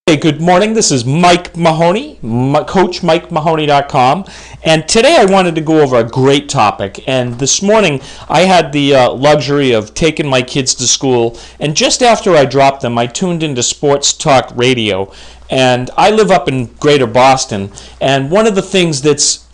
Hey, good morning. This is Mike Mahoney, CoachMikeMahoney.com, and today I wanted to go over a great topic. And this morning I had the luxury of taking my kids to school, and just after I dropped them, I tuned into Sports Talk Radio. And I live up in Greater Boston, and one of the things that's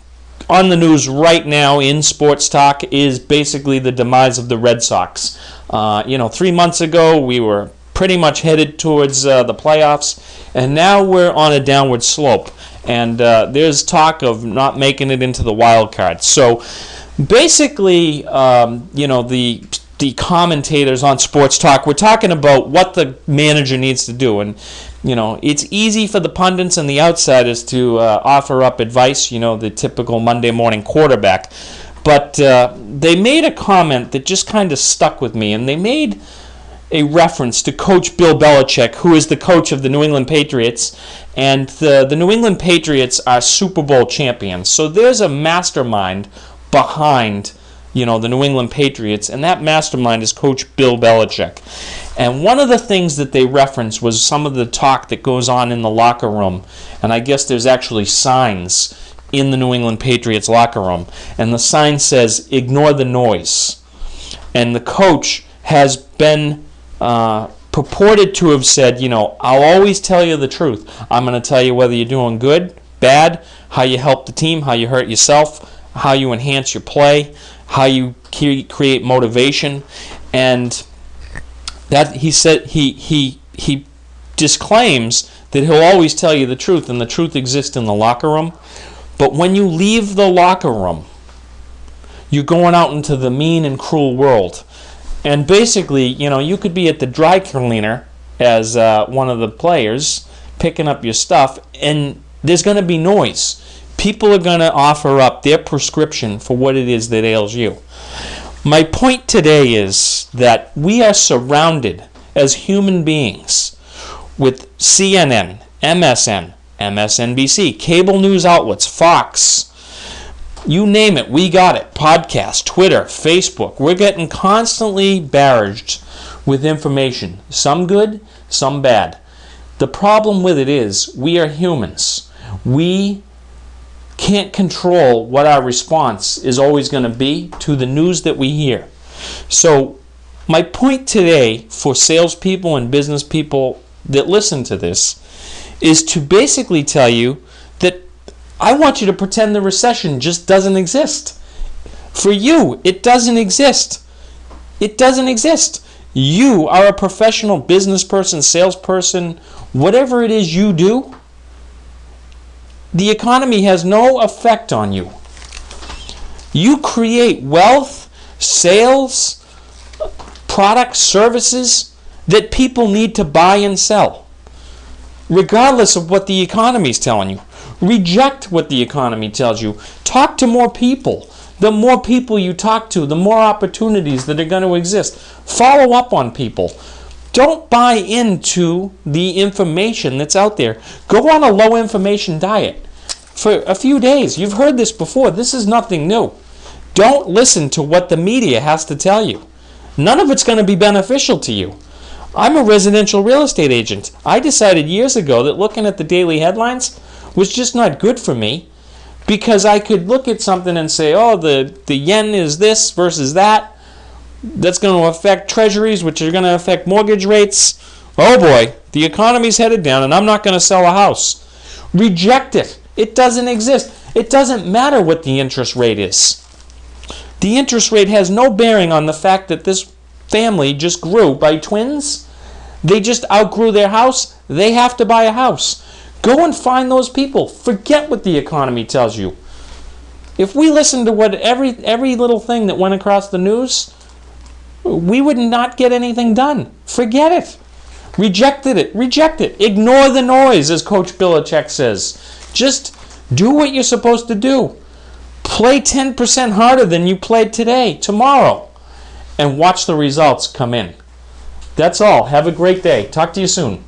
on the news right now in sports talk is basically the demise of the Red Sox. 3 months ago we were pretty much headed towards the playoffs, and now we're on a downward slope, and there's talk of not making it into the wild card. So basically, the commentators on Sports Talk were talking about what the manager needs to do, and it's easy for the pundits and the outsiders to offer up advice, the typical Monday morning quarterback, but they made a comment that just kind of stuck with me, and they made a reference to Coach Bill Belichick, who is the coach of the New England Patriots, and the New England Patriots are Super Bowl champions. So there's a mastermind behind, the New England Patriots, and that mastermind is Coach Bill Belichick. And one of the things that they referenced was some of the talk that goes on in the locker room, and I guess there's actually signs in the New England Patriots locker room, and the sign says, "Ignore the noise." And the coach has been purported to have said, I'll always tell you the truth. I'm going to tell you whether you're doing good, bad, how you help the team, how you hurt yourself, how you enhance your play, how you create motivation. And that he said he disclaims that he'll always tell you the truth, and the truth exists in the locker room. But when you leave the locker room, you're going out into the mean and cruel world. And basically, you could be at the dry cleaner as one of the players picking up your stuff, and there's going to be noise. People are going to offer up their prescription for what it is that ails you. My point today is that we are surrounded as human beings with CNN, MSN, MSNBC, cable news outlets, Fox, you name it, we got it. Podcast, Twitter, Facebook. We're getting constantly barraged with information. Some good, some bad. The problem with it is we are humans. We can't control what our response is always going to be to the news that we hear. So my point today for salespeople and business people that listen to this is to basically tell you that I want you to pretend the recession just doesn't exist. For you, it doesn't exist. It doesn't exist. You are a professional business person, salesperson, whatever it is you do. The economy has no effect on you. You create wealth, sales, products, services that people need to buy and sell, regardless of what the economy is telling you. Reject what the economy tells you. Talk to more people. The more people you talk to, the more opportunities that are going to exist. Follow up on people. Don't buy into the information that's out there. Go on a low information diet for a few days. You've heard this before. This is nothing new. Don't listen to what the media has to tell you. None of it's going to be beneficial to you. I'm a residential real estate agent. I decided years ago that looking at the daily headlines was just not good for me, because I could look at something and say, the yen is this versus that. That's going to affect treasuries, which are going to affect mortgage rates. Oh boy, the economy's headed down and I'm not going to sell a house. Reject it. It doesn't exist. It doesn't matter what the interest rate is. The interest rate has no bearing on the fact that this family just grew by twins. They just outgrew their house. They have to buy a house. Go and find those people. Forget what the economy tells you. If we listened to what every little thing that went across the news, we would not get anything done. Forget it. Reject it. Ignore the noise, as Coach Belichick says. Just do what you're supposed to do. Play 10% harder than you played today, tomorrow, and watch the results come in. That's all. Have a great day. Talk to you soon.